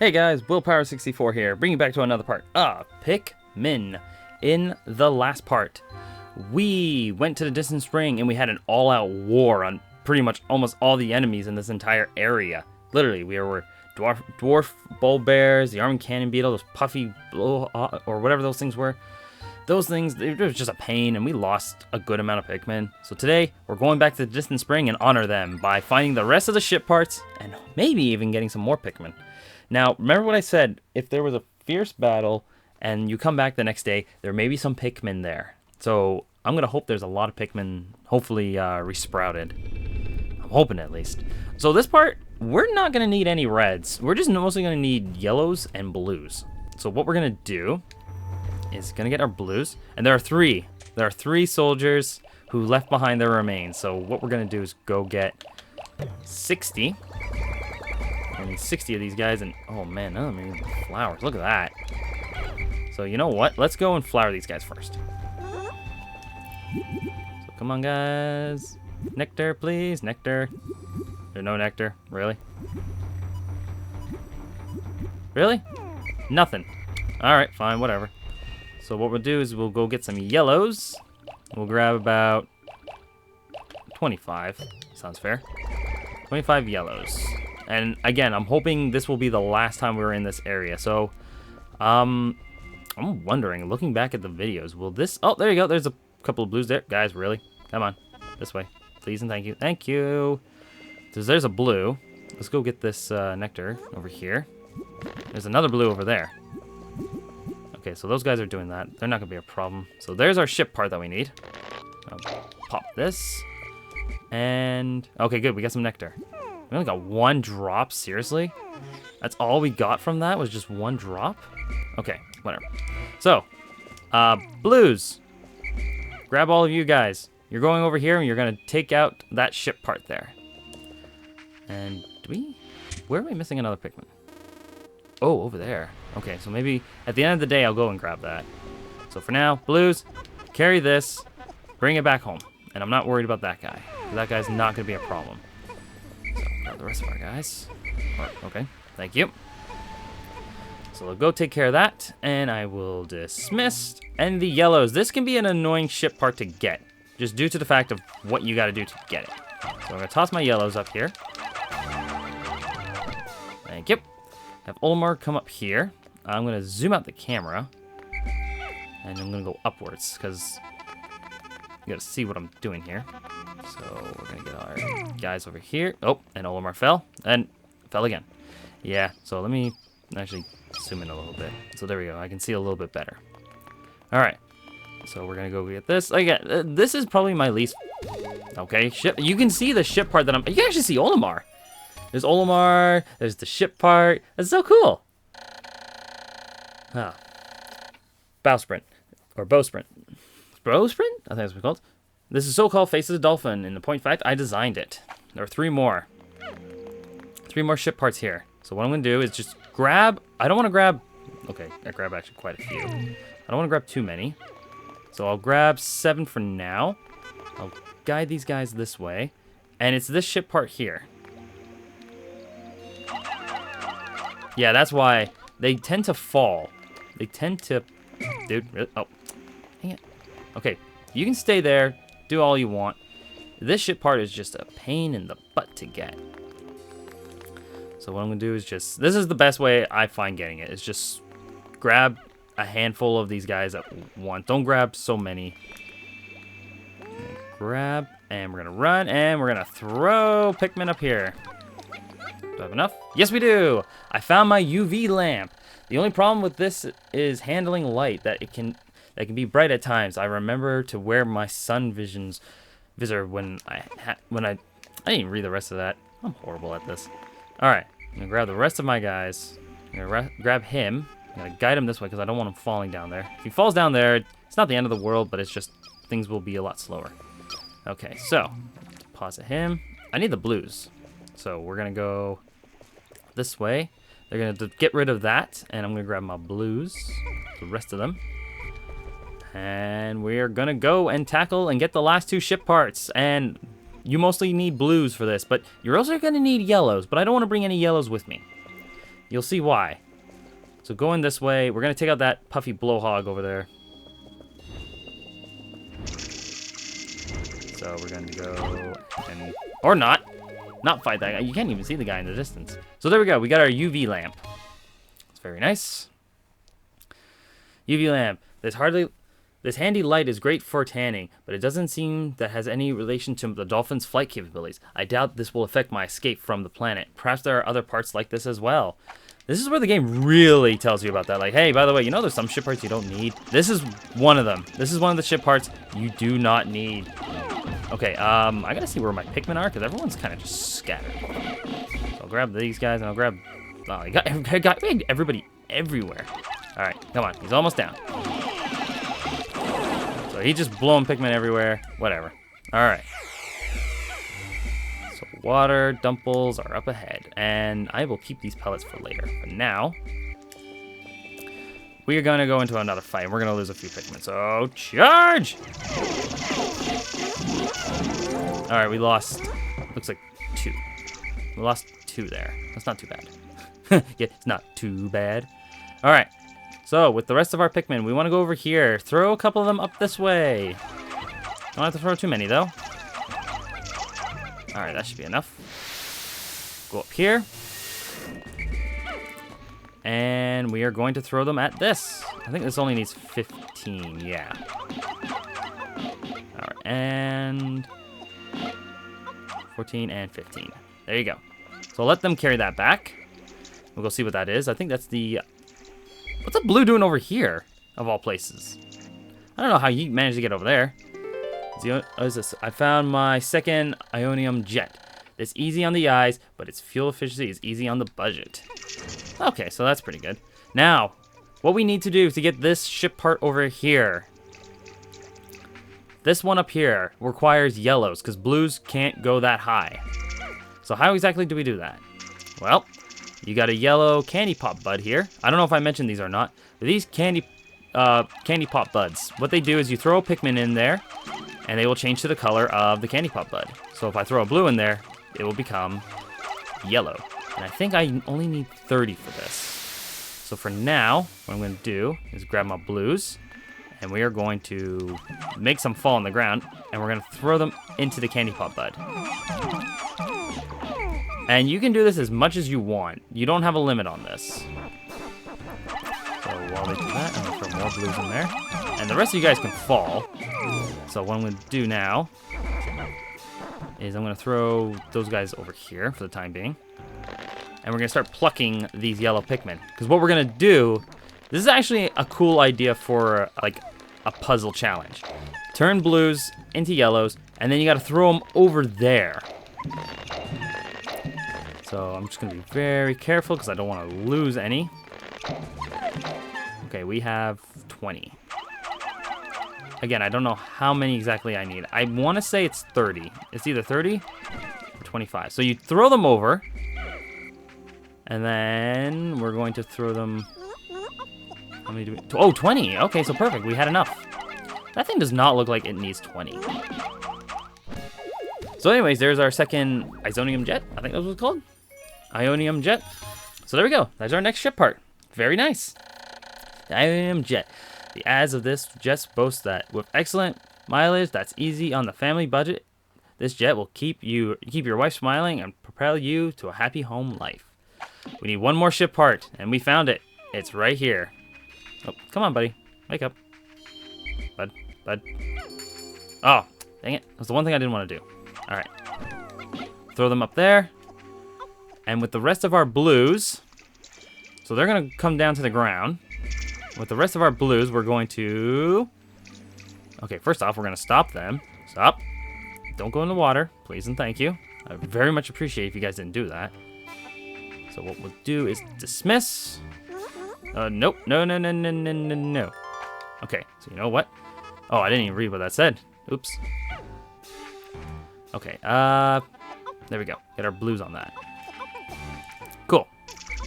Hey guys, Willpower64 here, bringing you back to another part of Pikmin. In the last part, we went to the distant spring and we had an all-out war on pretty much almost all the enemies in this entire area. Literally, we were dwarf bull bears, the armed cannon beetle, those puffy or whatever those things were. Those things, it was just a pain, and we lost a good amount of Pikmin. So today, we're going back to the distant spring and honor them by finding the rest of the ship parts and maybe even getting some more Pikmin. Now, remember what I said, if there was a fierce battle and you come back the next day, there may be some Pikmin there. So I'm going to hope there's a lot of Pikmin, hopefully resprouted. I'm hoping at least. So this part, we're not going to need any reds. We're just mostly going to need yellows and blues. So what we're going to do is going to get our blues. And there are three. There are 3 soldiers who left behind their remains. So what we're going to do is go get 60. I need 60 of these guys, and oh man, none of them are even flowers. Look at that. So you know what? Let's go and flower these guys first. So come on, guys. Nectar, please. Nectar. There's no nectar. Really? Really? Nothing. Alright, fine, whatever. So what we'll do is we'll go get some yellows. We'll grab about 25. Sounds fair. 25 yellows. And again, I'm hoping this will be the last time we're in this area. So, I'm wondering, looking back at the videos, will this... Oh, there you go. There's a couple of blues there. Guys, really? Come on. This way. Please and thank you. Thank you. There's a blue. Let's go get this nectar over here. There's another blue over there. Okay, so those guys are doing that. They're not going to be a problem. So there's our ship part that we need. I'll pop this. And... Okay, good. We got some nectar. We only got 1 drop, seriously? That's all we got from that was just 1 drop? Okay, whatever. So, blues. Grab all of you guys. You're going over here and you're gonna take out that ship part there. And where are we missing another Pikmin? Oh, over there. Okay, so maybe at the end of the day I'll go and grab that. So for now, blues, carry this, bring it back home. And I'm not worried about that guy. That guy's not gonna be a problem. Grab the rest of our guys. Okay, thank you. So we'll go take care of that, and I will dismiss. And the yellows. This can be an annoying ship part to get, just due to the fact of what you got to do to get it. So I'm going to toss my yellows up here. Thank you. Have Olimar come up here. I'm going to zoom out the camera, and I'm going to go upwards, because you got to see what I'm doing here. So we're going to get our guys over here. Oh, and Olimar fell. And fell again. Yeah, so let me actually zoom in a little bit. So there we go. I can see a little bit better. All right. So we're going to go get this. Again, this is probably my least... Okay, ship. You can see the ship part that I'm... You can actually see Olimar. There's Olimar. There's the ship part. That's so cool. Ah. Bow sprint. Or bow sprint. Bow sprint? I think that's what it's called. This is so-called Faces of Dolphin. In the point fact, I designed it. There are 3 more. 3 more ship parts here. So what I'm going to do is just grab... I don't want to grab... Okay, I grab actually quite a few. I don't want to grab too many. So I'll grab 7 for now. I'll guide these guys this way. And it's this ship part here. Yeah, that's why they tend to fall. They tend to... Dude, really? Oh. Dang it. Okay, you can stay there. Do all you want. This ship part is just a pain in the butt to get. So what I'm going to do is just... This is the best way I find getting it. Is just grab a handful of these guys at once. Don't grab so many. Grab, and we're going to run, and we're going to throw Pikmin up here. Do I have enough? Yes, we do! I found my UV lamp. The only problem with this is handling light. That can be bright at times. I remember to wear my sun visor when I didn't even read the rest of that. I'm horrible at this. All right, I'm gonna grab the rest of my guys. I'm gonna grab him. I'm gonna guide him this way because I don't want him falling down there. If he falls down there, it's not the end of the world, but it's just things will be a lot slower. Okay, so deposit him. I need the blues, so we're gonna go this way. They're gonna get rid of that, and I'm gonna grab my blues, the rest of them. And we're gonna go and tackle and get the last 2 ship parts. And you mostly need blues for this, but you're also gonna need yellows, but I don't want to bring any yellows with me. You'll see why. So going this way, we're going to take out that puffy blowhog over there. So we're going to go and... Or not fight that guy. You can't even see the guy in the distance. So there we go. We got our UV lamp. It's very nice. UV lamp. This handy light is great for tanning, but it doesn't seem that has any relation to the dolphin's flight capabilities. I doubt this will affect my escape from the planet. Perhaps there are other parts like this as well. This is where the game really tells you about that. Like, hey, by the way, you know there's some ship parts you don't need? This is one of them. This is one of the ship parts you do not need. Okay, I gotta see where my Pikmin are, because everyone's kind of just scattered. So I'll grab these guys, and I'll grab... Oh, I got everybody everywhere. All right, come on. He's almost down. So he's just blowing Pikmin everywhere. Whatever. All right. So water dumples are up ahead. And I will keep these pellets for later. But now, we are going to go into another fight. We're going to lose a few Pikmin. So charge! All right, we lost, looks like 2. We lost 2 there. That's not too bad. Yeah, it's not too bad. All right. So, with the rest of our Pikmin, we want to go over here. Throw a couple of them up this way. Don't have to throw too many, though. Alright, that should be enough. Go up here. And we are going to throw them at this. I think this only needs 15, yeah. Alright, and... 14 and 15. There you go. So let them carry that back. We'll go see what that is. I think that's the... What's the blue doing over here, of all places? I don't know how you managed to get over there. What is this? I found my second Ionium jet. It's easy on the eyes, but its fuel efficiency is easy on the budget. Okay, so that's pretty good. Now, what we need to do to get this ship part over here. This one up here requires yellows, because blues can't go that high. So how exactly do we do that? Well... You got a yellow candy pop bud here. I don't know if I mentioned these or not, but these candy pop buds, what they do is you throw a Pikmin in there, and they will change to the color of the candy pop bud. So if I throw a blue in there, it will become yellow. And I think I only need 30 for this. So for now, what I'm going to do is grab my blues, and we are going to make some fall on the ground, and we're going to throw them into the candy pop bud. And you can do this as much as you want. You don't have a limit on this. So while they do that, I'm going to throw more blues in there. And the rest of you guys can fall. So what I'm going to do now is I'm going to throw those guys over here for the time being. And we're going to start plucking these yellow Pikmin. Because what we're going to do, this is actually a cool idea for like a puzzle challenge. Turn blues into yellows, and then you got to throw them over there. So I'm just going to be very careful because I don't want to lose any. Okay, we have 20. Again, I don't know how many exactly I need. I want to say it's 30. It's either 30 or 25. So you throw them over. And then we're going to throw them... How many do we... Oh, 20. Okay, so perfect. We had enough. That thing does not look like it needs 20. So anyways, there's our second Ionium jet. I think that's what it's called. Ionium jet. So there we go. That's our next ship part. Very nice. The Ionium jet. The ads of this jet boast that with excellent mileage that's easy on the family budget, this jet will keep your wife smiling and propel you to a happy home life. We need one more ship part, and we found it. It's right here. Oh, come on, buddy. Wake up. Bud. Oh, dang it. That's the one thing I didn't want to do. All right. Throw them up there. And with the rest of our blues, so they're going to come down to the ground. With the rest of our blues, we're going to... Okay, first off, we're going to stop them. Stop. Don't go in the water, please and thank you. I very much appreciate if you guys didn't do that. So what we'll do is dismiss. Nope. No. Okay, so you know what? Oh, I didn't even read what that said. Oops. Okay, there we go. Get our blues on that. Cool.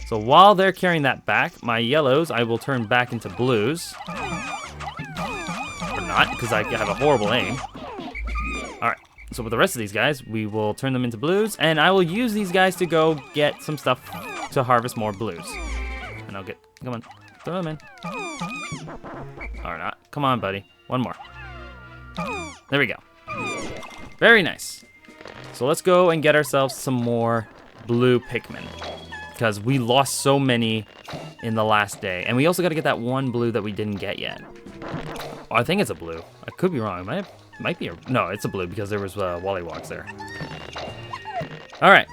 So while they're carrying that back, my yellows I will turn back into blues. Or not, because I have a horrible aim. Alright, so with the rest of these guys, we will turn them into blues, and I will use these guys to go get some stuff to harvest more blues. And I'll get, come on, throw them in. Or not. Come on, buddy. One more. There we go. Very nice. So let's go and get ourselves some more blue Pikmin. Because we lost so many in the last day. And we also got to get that one blue that we didn't get yet. Oh, I think it's a blue. I could be wrong. It might be a... No, it's a blue because there was Wallywogs there. Alright.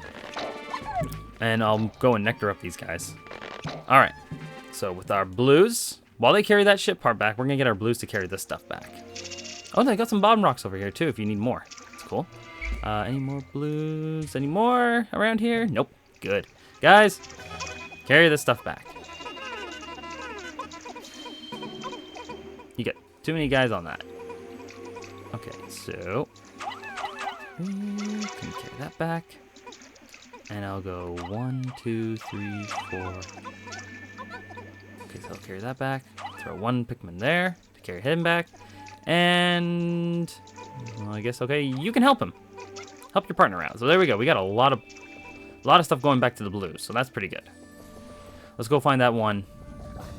And I'll go and nectar up these guys. Alright. So with our blues, while they carry that ship part back, we're going to get our blues to carry this stuff back. Oh, they got some bottom rocks over here too if you need more. That's cool. Any more blues? Any more around here? Nope. Good. Guys, carry this stuff back. You get too many guys on that. Okay, so we can carry that back. And I'll go 1, 2, 3, 4. Okay, so I'll carry that back. Throw one Pikmin there to carry him back. And well, I guess, okay, you can help him. Help your partner out. So there we go. We got a lot of stuff going back to the blues. So that's pretty good. Let's go find that one.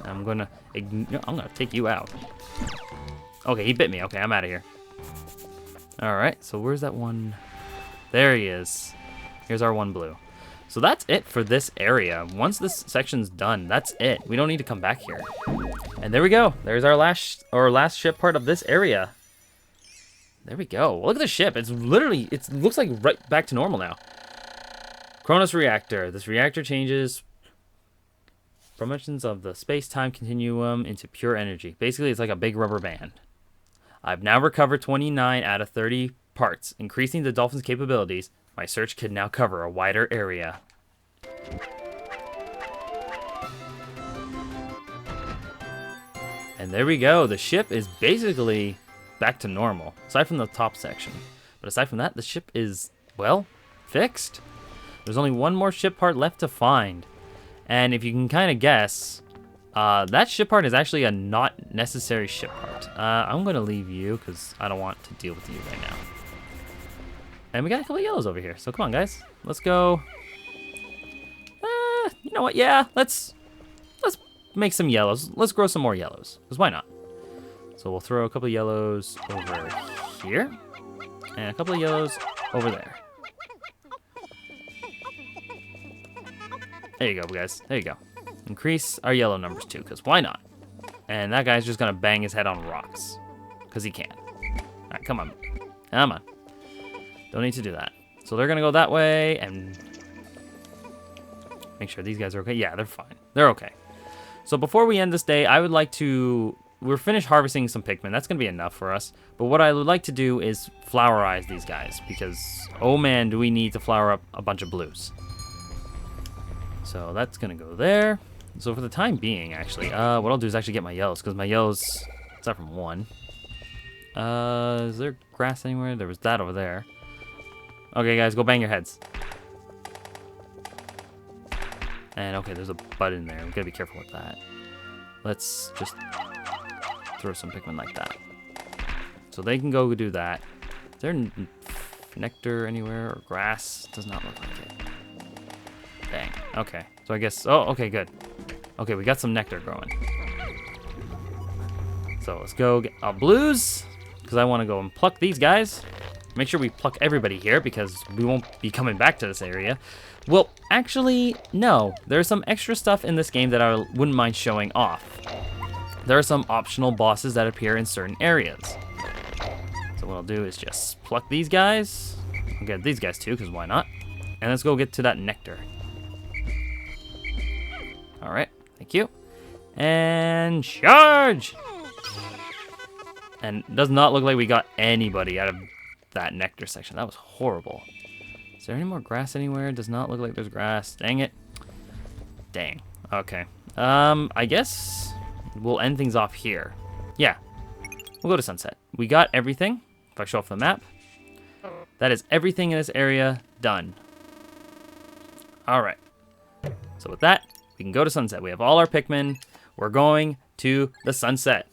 I'm gonna take you out. Okay, he bit me. Okay, I'm out of here. All right. So where's that one? There he is. Here's our one blue. So that's it for this area. Once this section's done, that's it. We don't need to come back here. And there we go. There's our last ship part of this area. There we go. Look at the ship. It's literally, it looks like right back to normal now. Cronus reactor. This reactor changes promotions of the space-time continuum into pure energy. Basically, it's like a big rubber band. I've now recovered 29 out of 30 parts, increasing the Dolphin's capabilities. My search can now cover a wider area. And there we go. The ship is basically back to normal, aside from the top section. But aside from that, the ship is, well, fixed. There's only one more ship part left to find. And if you can kind of guess, that ship part is actually a not necessary ship part. I'm going to leave you because I don't want to deal with you right now. And we got a couple of yellows over here. So come on, guys. Let's go. You know what? Yeah, let's make some yellows. Let's grow some more yellows. Because why not? So we'll throw a couple of yellows over here. And a couple of yellows over there. There you go, guys. There you go. Increase our yellow numbers too, because why not? And that guy's just going to bang his head on rocks. Because he can. All right, come on. Come on. Don't need to do that. So they're going to go that way and make sure these guys are okay. Yeah, they're fine. They're okay. So before we end this day, I would like to... We're finished harvesting some Pikmin. That's going to be enough for us. But what I would like to do is flowerize these guys. Because, oh man, do we need to flower up a bunch of blues. So that's going to go there. So for the time being, actually, what I'll do is actually get my yellows. Because my yellows, aside from one. Is there grass anywhere? There was that over there. Okay, guys, go bang your heads. And, okay, there's a bud in there. We've got to be careful with that. Let's just throw some Pikmin like that. So they can go do that. Is there nectar anywhere or grass? Does not look like it. Dang. Okay. So I guess... Oh, okay, good. Okay, we got some nectar growing. So let's go get our blues. Because I want to go and pluck these guys. Make sure we pluck everybody here because we won't be coming back to this area. Well, actually, no. There's some extra stuff in this game that I wouldn't mind showing off. There are some optional bosses that appear in certain areas. So what I'll do is just pluck these guys. I'll get these guys too, because why not? And let's go get to that nectar. All right, thank you. And charge! And it does not look like we got anybody out of that nectar section. That was horrible. Is there any more grass anywhere? Does not look like there's grass. Dang it. Dang. Okay. I guess we'll end things off here. Yeah. We'll go to sunset. We got everything. If I show off the map. That is everything in this area done. All right. So with that, we can go to sunset. We have all our Pikmin. We're going to the sunset.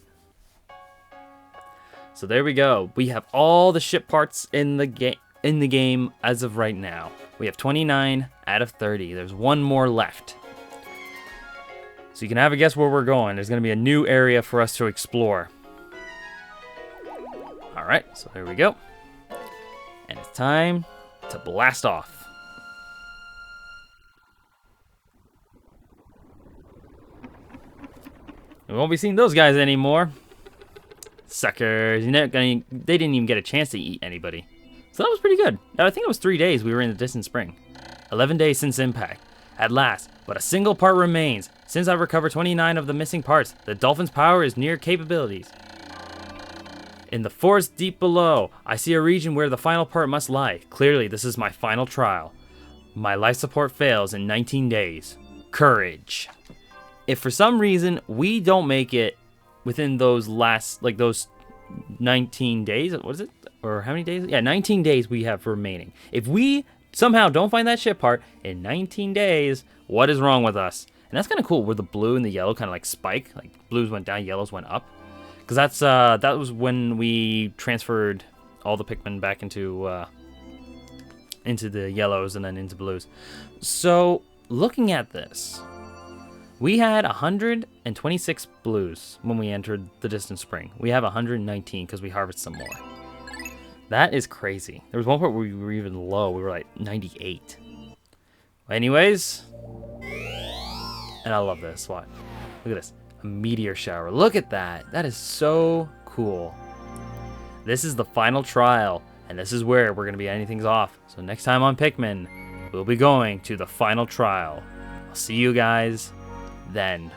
So there we go. We have all the ship parts in the game as of right now. We We have 29 out of 30. There's one more left. So you can have a guess where we're going. There's going to be a new area for us to explore. All right, so there we go. And it's time to blast off. We won't be seeing those guys anymore. Suckers. They didn't even get a chance to eat anybody. So that was pretty good. I think it was 3 days we were in the distant spring. 11 days since impact. At last, but a single part remains. Since I've recovered 29 of the missing parts, the dolphin's power is near capabilities. In the forest deep below, I see a region where the final part must lie. Clearly, this is my final trial. My life support fails in 19 days. Courage. If for some reason we don't make it within those last, like those 19 days, what is it? Or how many days? Yeah, 19 days we have remaining. If we somehow don't find that ship part in 19 days, what is wrong with us? And that's kind of cool where the blue and the yellow kind of like spike. Like blues went down, yellows went up. Because that was when we transferred all the Pikmin back into the yellows and then into blues. So looking at this, we had 126 blues when we entered the distant spring. We have 119 because we harvested some more. That is crazy. There was one point where we were even low. We were like 98. Anyways, and I love this. What? Look at this. A meteor shower. Look at that. That is so cool. This is the final trial, and this is where we're going to be ending things off. So next time on Pikmin, we'll be going to the final trial. I'll see you guys then.